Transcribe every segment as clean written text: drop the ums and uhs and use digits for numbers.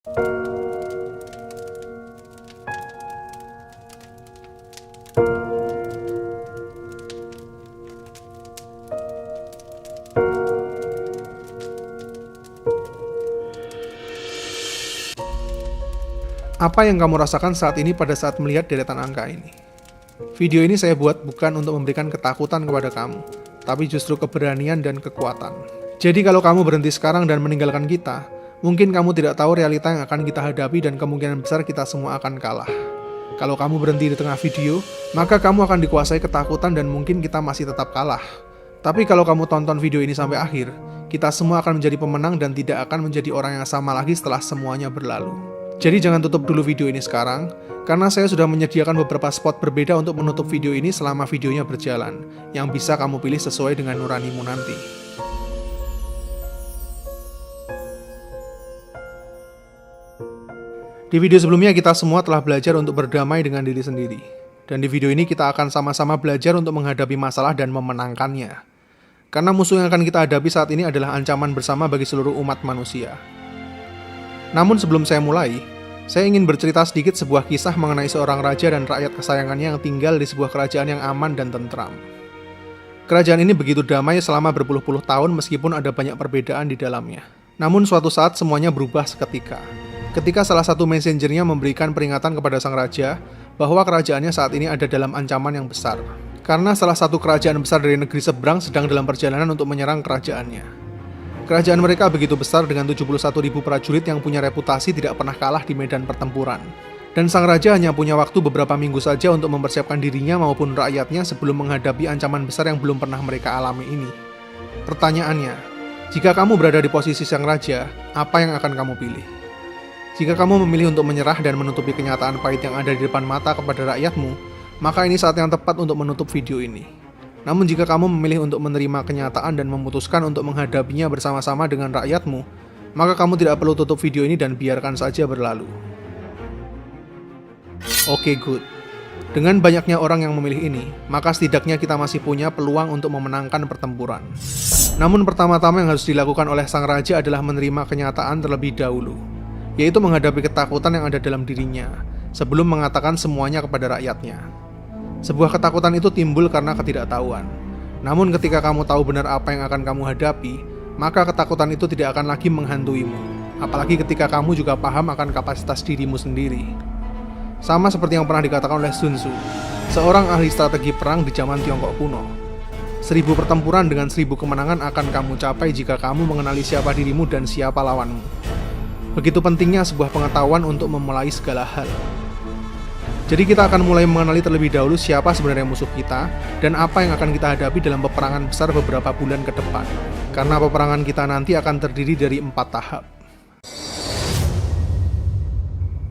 Apa yang kamu rasakan saat ini pada saat melihat deretan angka ini? Video ini saya buat bukan untuk memberikan ketakutan kepada kamu, tapi justru keberanian dan kekuatan. Jadi kalau kamu berhenti sekarang dan meninggalkan kita, mungkin kamu tidak tahu realita yang akan kita hadapi dan kemungkinan besar kita semua akan kalah. Kalau kamu berhenti di tengah video, maka kamu akan dikuasai ketakutan dan mungkin kita masih tetap kalah. Tapi kalau kamu tonton video ini sampai akhir, kita semua akan menjadi pemenang dan tidak akan menjadi orang yang sama lagi setelah semuanya berlalu. Jadi jangan tutup dulu video ini sekarang, karena saya sudah menyediakan beberapa spot berbeda untuk menutup video ini selama videonya berjalan, yang bisa kamu pilih sesuai dengan nuranimu nanti. Di video sebelumnya kita semua telah belajar untuk berdamai dengan diri sendiri. Dan di video ini kita akan sama-sama belajar untuk menghadapi masalah dan memenangkannya. Karena musuh yang akan kita hadapi saat ini adalah ancaman bersama bagi seluruh umat manusia. Namun sebelum saya mulai, saya ingin bercerita sedikit sebuah kisah mengenai seorang raja dan rakyat kesayangannya yang tinggal di sebuah kerajaan yang aman dan tentram. Kerajaan ini begitu damai selama berpuluh-puluh tahun meskipun ada banyak perbedaan di dalamnya. Namun suatu saat semuanya berubah seketika. Ketika salah satu messengernya memberikan peringatan kepada sang raja bahwa kerajaannya saat ini ada dalam ancaman yang besar. Karena salah satu kerajaan besar dari negeri seberang sedang dalam perjalanan untuk menyerang kerajaannya. Kerajaan mereka begitu besar dengan 71.000 prajurit yang punya reputasi tidak pernah kalah di medan pertempuran. Dan sang raja hanya punya waktu beberapa minggu saja untuk mempersiapkan dirinya maupun rakyatnya sebelum menghadapi ancaman besar yang belum pernah mereka alami ini. Pertanyaannya, jika kamu berada di posisi sang raja, apa yang akan kamu pilih? Jika kamu memilih untuk menyerah dan menutupi kenyataan pahit yang ada di depan mata kepada rakyatmu, maka ini saat yang tepat untuk menutup video ini. Namun jika kamu memilih untuk menerima kenyataan dan memutuskan untuk menghadapinya bersama-sama dengan rakyatmu, maka kamu tidak perlu tutup video ini dan biarkan saja berlalu. Oke, good. Dengan banyaknya orang yang memilih ini, maka setidaknya kita masih punya peluang untuk memenangkan pertempuran. Namun pertama-tama yang harus dilakukan oleh sang raja adalah menerima kenyataan terlebih dahulu, yaitu menghadapi ketakutan yang ada dalam dirinya, sebelum mengatakan semuanya kepada rakyatnya. Sebuah ketakutan itu timbul karena ketidaktahuan. Namun ketika kamu tahu benar apa yang akan kamu hadapi, maka ketakutan itu tidak akan lagi menghantuimu. Apalagi ketika kamu juga paham akan kapasitas dirimu sendiri. Sama seperti yang pernah dikatakan oleh Sun Tzu, seorang ahli strategi perang di zaman Tiongkok kuno. 1000 pertempuran dengan 1000 kemenangan akan kamu capai jika kamu mengenali siapa dirimu dan siapa lawanmu. Begitu pentingnya sebuah pengetahuan untuk memulai segala hal. Jadi kita akan mulai mengenali terlebih dahulu siapa sebenarnya musuh kita dan apa yang akan kita hadapi dalam peperangan besar beberapa bulan ke depan. Karena peperangan kita nanti akan terdiri dari 4 tahap.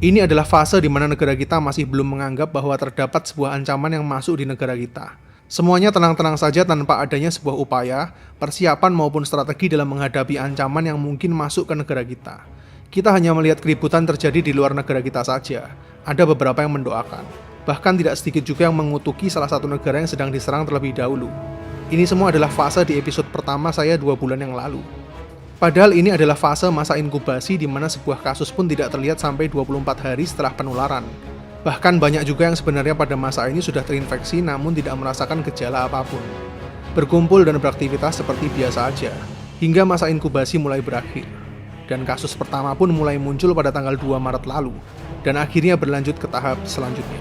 Ini adalah fase di mana negara kita masih belum menganggap bahwa terdapat sebuah ancaman yang masuk di negara kita. Semuanya tenang-tenang saja tanpa adanya sebuah upaya, persiapan maupun strategi dalam menghadapi ancaman yang mungkin masuk ke negara kita. Kita hanya melihat keributan terjadi di luar negara kita saja. Ada beberapa yang mendoakan. Bahkan tidak sedikit juga yang mengutuki salah satu negara yang sedang diserang terlebih dahulu. Ini semua adalah fase di episode pertama saya 2 bulan yang lalu. Padahal ini adalah fase masa inkubasi di mana sebuah kasus pun tidak terlihat sampai 24 hari setelah penularan. Bahkan banyak juga yang sebenarnya pada masa ini sudah terinfeksi namun tidak merasakan gejala apapun. Berkumpul dan beraktivitas seperti biasa aja. Hingga masa inkubasi mulai berakhir. Dan kasus pertama pun mulai muncul pada tanggal 2 Maret lalu, dan akhirnya berlanjut ke tahap selanjutnya.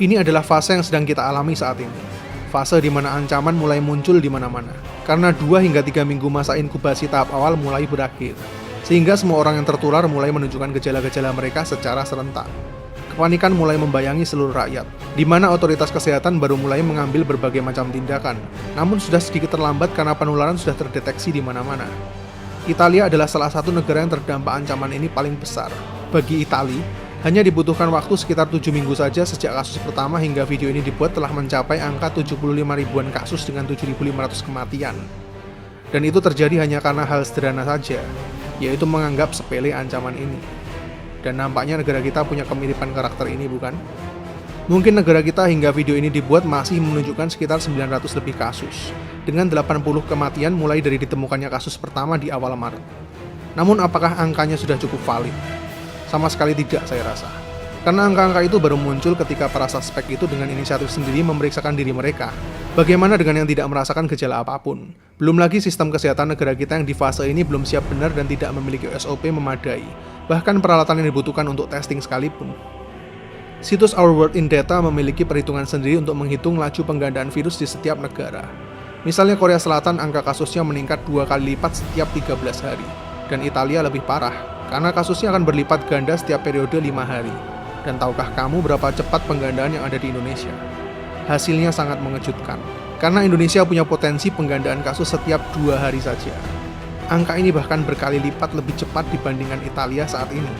Ini adalah fase yang sedang kita alami saat ini. Fase di mana ancaman mulai muncul di mana-mana, karena 2 hingga 3 minggu masa inkubasi tahap awal mulai berakhir, sehingga semua orang yang tertular mulai menunjukkan gejala-gejala mereka secara serentak. Kepanikan mulai membayangi seluruh rakyat, di mana otoritas kesehatan baru mulai mengambil berbagai macam tindakan, namun sudah sedikit terlambat karena penularan sudah terdeteksi di mana-mana. Italia adalah salah satu negara yang terdampak ancaman ini paling besar. Bagi Italia, hanya dibutuhkan waktu sekitar 7 minggu saja sejak kasus pertama hingga video ini dibuat telah mencapai angka 75 ribuan kasus dengan 7.500 kematian. Dan itu terjadi hanya karena hal sederhana saja, yaitu menganggap sepele ancaman ini. Dan nampaknya negara kita punya kemiripan karakter ini, bukan? Mungkin negara kita hingga video ini dibuat masih menunjukkan sekitar 900 lebih kasus. dengan 80 kematian mulai dari ditemukannya kasus pertama di awal Maret. Namun apakah angkanya sudah cukup valid? Sama sekali tidak, saya rasa. Karena angka-angka itu baru muncul ketika para suspek itu dengan inisiatif sendiri memeriksakan diri mereka. Bagaimana dengan yang tidak merasakan gejala apapun? Belum lagi sistem kesehatan negara kita yang di fase ini belum siap benar dan tidak memiliki SOP memadai, bahkan peralatan yang dibutuhkan untuk testing sekalipun. Situs Our World in Data memiliki perhitungan sendiri untuk menghitung laju penggandaan virus di setiap negara. Misalnya Korea Selatan angka kasusnya meningkat 2 kali lipat setiap 13 hari, dan Italia lebih parah, karena kasusnya akan berlipat ganda setiap periode 5 hari. Dan tahukah kamu berapa cepat penggandaan yang ada di Indonesia? Hasilnya sangat mengejutkan, karena Indonesia punya potensi penggandaan kasus setiap 2 hari saja. Angka ini bahkan berkali lipat lebih cepat dibandingkan Italia saat ini.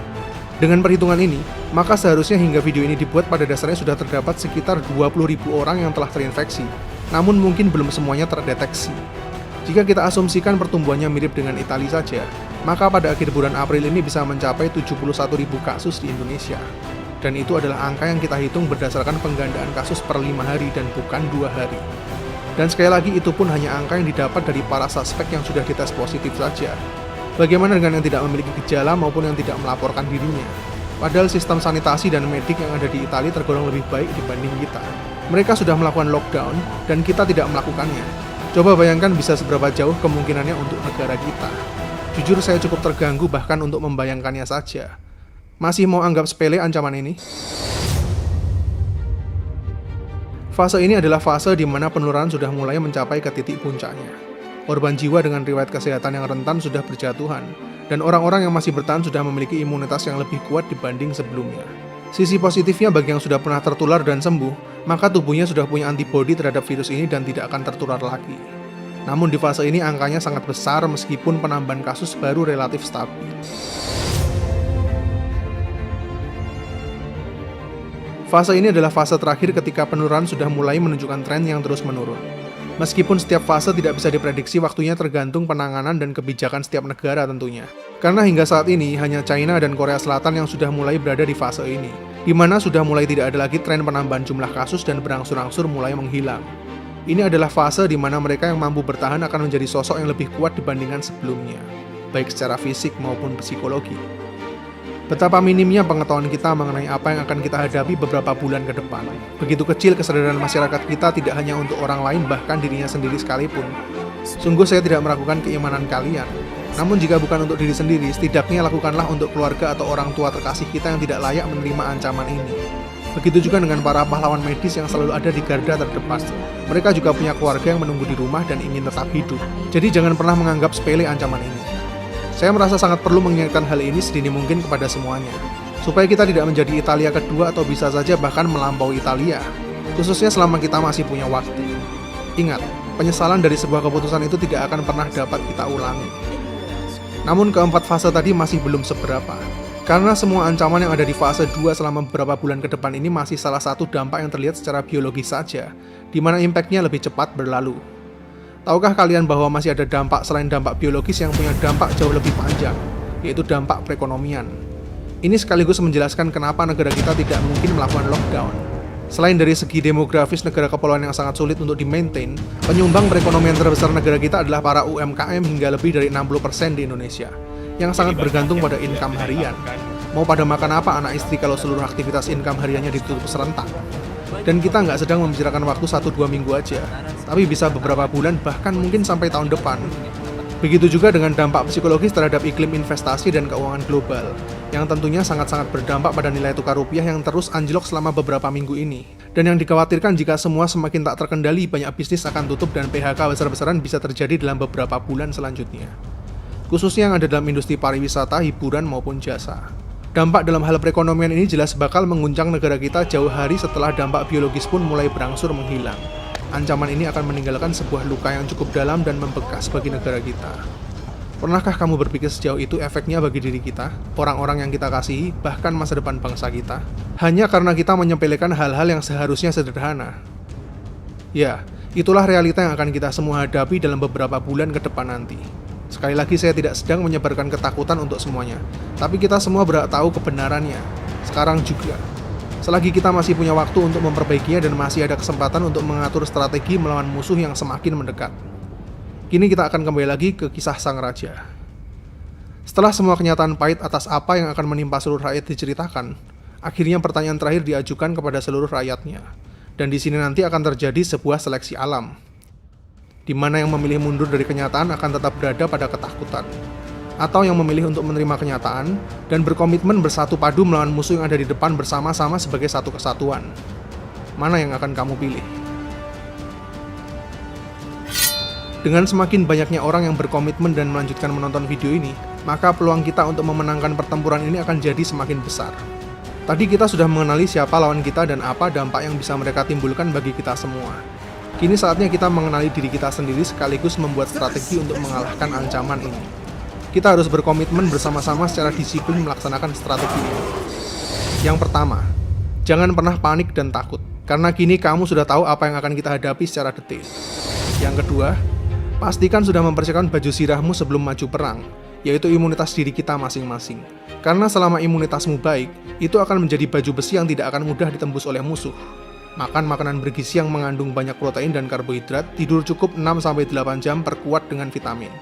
Dengan perhitungan ini, maka seharusnya hingga video ini dibuat pada dasarnya sudah terdapat sekitar 20.000 orang yang telah terinfeksi, namun mungkin belum semuanya terdeteksi. Jika kita asumsikan pertumbuhannya mirip dengan Italia saja, maka pada akhir bulan April ini bisa mencapai 71.000 kasus di Indonesia. Dan itu adalah angka yang kita hitung berdasarkan penggandaan kasus per 5 hari dan bukan 2 hari. Dan sekali lagi itu pun hanya angka yang didapat dari para suspek yang sudah dites positif saja. Bagaimana dengan yang tidak memiliki gejala maupun yang tidak melaporkan dirinya? Padahal sistem sanitasi dan medik yang ada di Italia tergolong lebih baik dibanding kita. Mereka sudah melakukan lockdown dan kita tidak melakukannya. Coba bayangkan bisa seberapa jauh kemungkinannya untuk negara kita. Jujur saya cukup terganggu bahkan untuk membayangkannya saja. Masih mau anggap sepele ancaman ini? Fase ini adalah fase di mana penularan sudah mulai mencapai ke titik puncaknya. Korban jiwa dengan riwayat kesehatan yang rentan sudah berjatuhan, dan orang-orang yang masih bertahan sudah memiliki imunitas yang lebih kuat dibanding sebelumnya. Sisi positifnya bagi yang sudah pernah tertular dan sembuh, maka tubuhnya sudah punya antibodi terhadap virus ini dan tidak akan tertular lagi. Namun di fase ini angkanya sangat besar meskipun penambahan kasus baru relatif stabil. Fase ini adalah fase terakhir ketika penularan sudah mulai menunjukkan tren yang terus menurun. Meskipun setiap fase tidak bisa diprediksi waktunya tergantung penanganan dan kebijakan setiap negara tentunya. Karena hingga saat ini hanya China dan Korea Selatan yang sudah mulai berada di fase ini, di mana sudah mulai tidak ada lagi tren penambahan jumlah kasus dan berangsur-angsur mulai menghilang. Ini adalah fase di mana mereka yang mampu bertahan akan menjadi sosok yang lebih kuat dibandingkan sebelumnya, baik secara fisik maupun psikologi. Betapa minimnya pengetahuan kita mengenai apa yang akan kita hadapi beberapa bulan ke depan. Begitu kecil kesadaran masyarakat kita tidak hanya untuk orang lain bahkan dirinya sendiri sekalipun. Sungguh saya tidak meragukan keimanan kalian. Namun jika bukan untuk diri sendiri, setidaknya lakukanlah untuk keluarga atau orang tua terkasih kita yang tidak layak menerima ancaman ini. Begitu juga dengan para pahlawan medis yang selalu ada di garda terdepan. Mereka juga punya keluarga yang menunggu di rumah dan ingin tetap hidup. Jadi jangan pernah menganggap sepele ancaman ini. Saya merasa sangat perlu mengingatkan hal ini sedini mungkin kepada semuanya, supaya kita tidak menjadi Italia kedua atau bisa saja bahkan melampaui Italia, khususnya selama kita masih punya waktu. Ingat, penyesalan dari sebuah keputusan itu tidak akan pernah dapat kita ulangi. Namun keempat fase tadi masih belum seberapa, karena semua ancaman yang ada di fase 2 selama beberapa bulan ke depan ini masih salah satu dampak yang terlihat secara biologis saja, di mana impact-nya lebih cepat berlalu. Tahukah kalian bahwa masih ada dampak selain dampak biologis yang punya dampak jauh lebih panjang, yaitu dampak perekonomian? Ini sekaligus menjelaskan kenapa negara kita tidak mungkin melakukan lockdown. Selain dari segi demografis negara kepulauan yang sangat sulit untuk di-maintain, penyumbang perekonomian terbesar negara kita adalah para UMKM hingga lebih dari 60% di Indonesia, yang sangat bergantung pada income harian. Mau pada makan apa anak istri kalau seluruh aktivitas income hariannya ditutup serentak? Dan kita nggak sedang membicarakan waktu 1-2 minggu aja, tapi bisa beberapa bulan bahkan mungkin sampai tahun depan. Begitu juga dengan dampak psikologis terhadap iklim investasi dan keuangan global, yang tentunya sangat-sangat berdampak pada nilai tukar rupiah yang terus anjlok selama beberapa minggu ini. Dan yang dikhawatirkan jika semua semakin tak terkendali, banyak bisnis akan tutup dan PHK besar-besaran bisa terjadi dalam beberapa bulan selanjutnya. Khususnya yang ada dalam industri pariwisata, hiburan maupun jasa. Dampak dalam hal perekonomian ini jelas bakal mengguncang negara kita jauh hari setelah dampak biologis pun mulai berangsur menghilang. Ancaman ini akan meninggalkan sebuah luka yang cukup dalam dan membekas bagi negara kita. Pernahkah kamu berpikir sejauh itu efeknya bagi diri kita, orang-orang yang kita kasihi, bahkan masa depan bangsa kita? Hanya karena kita menyepelekan hal-hal yang seharusnya sederhana. Ya, itulah realita yang akan kita semua hadapi dalam beberapa bulan ke depan nanti. Sekali lagi saya tidak sedang menyebarkan ketakutan untuk semuanya, tapi kita semua berhak tahu kebenarannya, sekarang juga. Selagi kita masih punya waktu untuk memperbaikinya dan masih ada kesempatan untuk mengatur strategi melawan musuh yang semakin mendekat. Kini kita akan kembali lagi ke kisah sang raja. Setelah semua kenyataan pahit atas apa yang akan menimpa seluruh rakyat diceritakan, akhirnya pertanyaan terakhir diajukan kepada seluruh rakyatnya. Dan di sini nanti akan terjadi sebuah seleksi alam, di mana yang memilih mundur dari kenyataan akan tetap berada pada ketakutan, atau yang memilih untuk menerima kenyataan dan berkomitmen bersatu padu melawan musuh yang ada di depan bersama-sama sebagai satu kesatuan. Mana yang akan kamu pilih? Dengan semakin banyaknya orang yang berkomitmen dan melanjutkan menonton video ini, maka peluang kita untuk memenangkan pertempuran ini akan jadi semakin besar. Tadi kita sudah mengenali siapa lawan kita dan apa dampak yang bisa mereka timbulkan bagi kita semua. Kini saatnya kita mengenali diri kita sendiri sekaligus membuat strategi untuk mengalahkan ancaman ini. Kita harus berkomitmen bersama-sama secara disiplin melaksanakan strategi ini. Yang pertama, jangan pernah panik dan takut, karena kini kamu sudah tahu apa yang akan kita hadapi secara detail. Yang kedua, pastikan sudah mempersiapkan baju sirahmu sebelum maju perang, yaitu imunitas diri kita masing-masing. Karena selama imunitasmu baik, itu akan menjadi baju besi yang tidak akan mudah ditembus oleh musuh. Makan makanan bergizi yang mengandung banyak protein dan karbohidrat, tidur cukup 6-8 jam, perkuat dengan vitamin.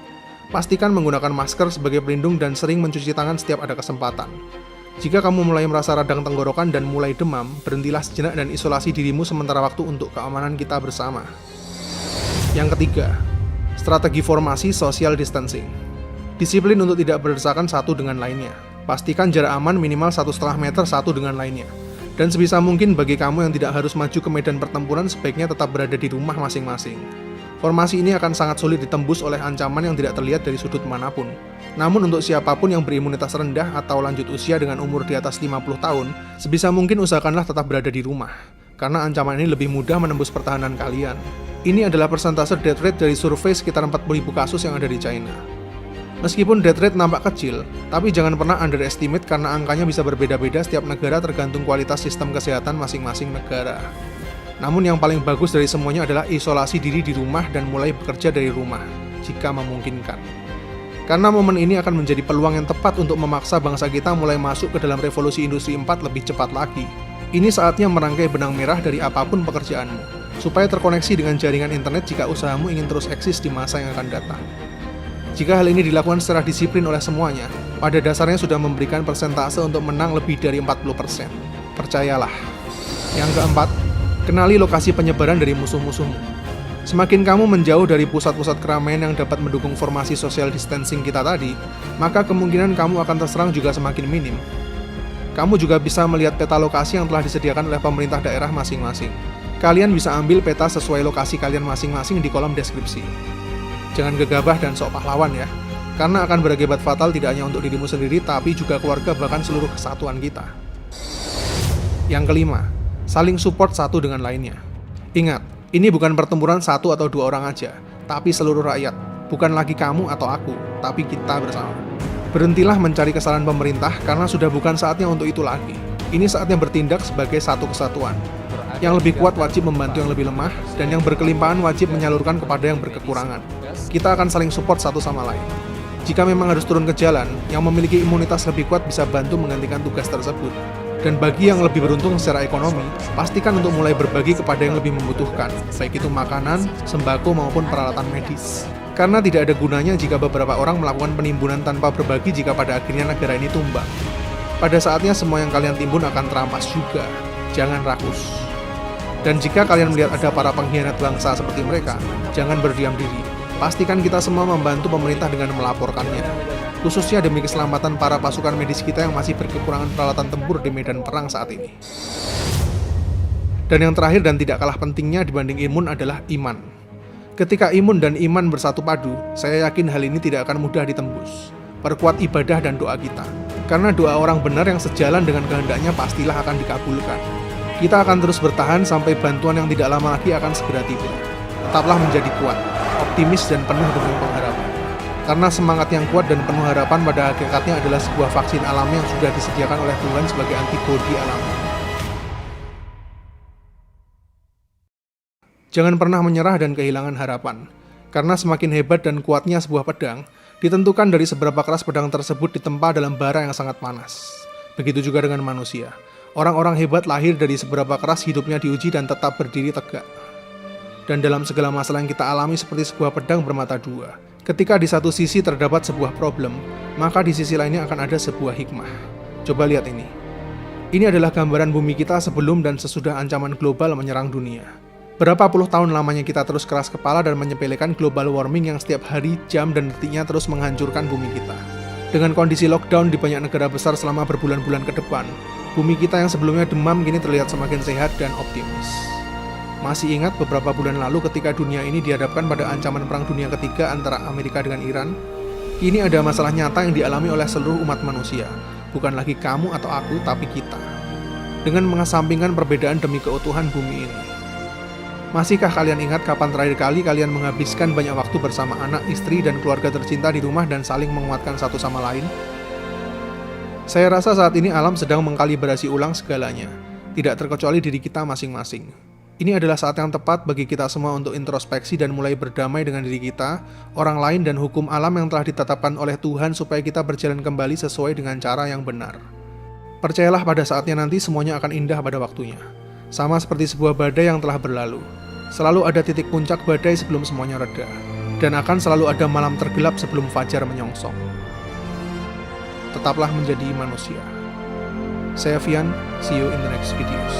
Pastikan menggunakan masker sebagai pelindung dan sering mencuci tangan setiap ada kesempatan. Jika kamu mulai merasa radang tenggorokan dan mulai demam, berhentilah sejenak dan isolasi dirimu sementara waktu untuk keamanan kita bersama. Yang ketiga, strategi formasi social distancing. Disiplin untuk tidak berdesakan satu dengan lainnya. Pastikan jarak aman minimal 1,5 meter satu dengan lainnya. Dan sebisa mungkin bagi kamu yang tidak harus maju ke medan pertempuran, sebaiknya tetap berada di rumah masing-masing. Formasi ini akan sangat sulit ditembus oleh ancaman yang tidak terlihat dari sudut manapun. Namun untuk siapapun yang berimunitas rendah atau lanjut usia dengan umur di atas 50 tahun, sebisa mungkin usahakanlah tetap berada di rumah. Karena ancaman ini lebih mudah menembus pertahanan kalian. Ini adalah persentase death rate dari survei sekitar 40.000 kasus yang ada di China. Meskipun death rate nampak kecil, tapi jangan pernah underestimate karena angkanya bisa berbeda-beda setiap negara tergantung kualitas sistem kesehatan masing-masing negara. Namun yang paling bagus dari semuanya adalah isolasi diri di rumah dan mulai bekerja dari rumah, jika memungkinkan. Karena momen ini akan menjadi peluang yang tepat untuk memaksa bangsa kita mulai masuk ke dalam revolusi industri 4 lebih cepat lagi. Ini saatnya merangkai benang merah dari apapun pekerjaanmu, supaya terkoneksi dengan jaringan internet jika usahamu ingin terus eksis di masa yang akan datang. Jika hal ini dilakukan secara disiplin oleh semuanya, pada dasarnya sudah memberikan persentase untuk menang lebih dari 40%. Percayalah. Yang keempat, kenali lokasi penyebaran dari musuh-musuhmu. Semakin kamu menjauh dari pusat-pusat keramaian yang dapat mendukung formasi social distancing kita tadi, maka kemungkinan kamu akan terserang juga semakin minim. Kamu juga bisa melihat peta lokasi yang telah disediakan oleh pemerintah daerah masing-masing. Kalian bisa ambil peta sesuai lokasi kalian masing-masing di kolom deskripsi. Jangan gegabah dan sok pahlawan ya, karena akan berakibat fatal tidak hanya untuk dirimu sendiri, tapi juga keluarga bahkan seluruh kesatuan kita. Yang kelima, saling support satu dengan lainnya. Ingat, ini bukan pertempuran satu atau dua orang aja, tapi seluruh rakyat. Bukan lagi kamu atau aku, tapi kita bersama. Berhentilah mencari kesalahan pemerintah karena sudah bukan saatnya untuk itu lagi. Ini saatnya bertindak sebagai satu kesatuan. Yang lebih kuat wajib membantu yang lebih lemah, dan yang berkelimpahan wajib menyalurkan kepada yang berkekurangan. Kita akan saling support satu sama lain. Jika memang harus turun ke jalan, yang memiliki imunitas lebih kuat bisa bantu menggantikan tugas tersebut. Dan bagi yang lebih beruntung secara ekonomi, pastikan untuk mulai berbagi kepada yang lebih membutuhkan, baik itu makanan, sembako maupun peralatan medis. Karena tidak ada gunanya jika beberapa orang melakukan penimbunan tanpa berbagi jika pada akhirnya negara ini tumbang. Pada saatnya semua yang kalian timbun akan terampas juga. Jangan rakus. Dan jika kalian melihat ada para pengkhianat bangsa seperti mereka, jangan berdiam diri. Pastikan kita semua membantu pemerintah dengan melaporkannya. Khususnya demi keselamatan para pasukan medis kita yang masih berkekurangan peralatan tempur di medan perang saat ini. Dan yang terakhir dan tidak kalah pentingnya dibanding imun adalah iman. Ketika imun dan iman bersatu padu, saya yakin hal ini tidak akan mudah ditembus. Perkuat ibadah dan doa kita. Karena doa orang benar yang sejalan dengan kehendaknya pastilah akan dikabulkan. Kita akan terus bertahan sampai bantuan yang tidak lama lagi akan segera tiba. Tetaplah menjadi kuat, optimis dan penuh dengan pengharapan. Karena semangat yang kuat dan penuh harapan pada hakikatnya adalah sebuah vaksin alami yang sudah disediakan oleh Tuhan sebagai antibodi alami. Jangan pernah menyerah dan kehilangan harapan. Karena semakin hebat dan kuatnya sebuah pedang, ditentukan dari seberapa keras pedang tersebut ditempa dalam bara yang sangat panas. Begitu juga dengan manusia. Orang-orang hebat lahir dari seberapa keras hidupnya diuji dan tetap berdiri tegak. Dan dalam segala masalah yang kita alami seperti sebuah pedang bermata dua. Ketika di satu sisi terdapat sebuah problem, maka di sisi lainnya akan ada sebuah hikmah. Coba lihat ini. Ini adalah gambaran bumi kita sebelum dan sesudah ancaman global menyerang dunia. Berapa puluh tahun lamanya kita terus keras kepala dan menyepelekan global warming yang setiap hari, jam, dan detiknya terus menghancurkan bumi kita. Dengan kondisi lockdown di banyak negara besar selama berbulan-bulan ke depan, bumi kita yang sebelumnya demam kini terlihat semakin sehat dan optimis. Masih ingat beberapa bulan lalu ketika dunia ini dihadapkan pada ancaman perang dunia ketiga antara Amerika dengan Iran? Kini ada masalah nyata yang dialami oleh seluruh umat manusia. Bukan lagi kamu atau aku, tapi kita. Dengan mengesampingkan perbedaan demi keutuhan bumi ini. Masihkah kalian ingat kapan terakhir kali kalian menghabiskan banyak waktu bersama anak, istri, dan keluarga tercinta di rumah dan saling menguatkan satu sama lain? Saya rasa saat ini alam sedang mengkalibrasi ulang segalanya, tidak terkecuali diri kita masing-masing. Ini adalah saat yang tepat bagi kita semua untuk introspeksi dan mulai berdamai dengan diri kita, orang lain, dan hukum alam yang telah ditetapkan oleh Tuhan supaya kita berjalan kembali sesuai dengan cara yang benar. Percayalah pada saatnya nanti semuanya akan indah pada waktunya. Sama seperti sebuah badai yang telah berlalu. Selalu ada titik puncak badai sebelum semuanya reda. Dan akan selalu ada malam tergelap sebelum fajar menyongsong. Tetaplah menjadi manusia. Saya Fian, see you in the next videos.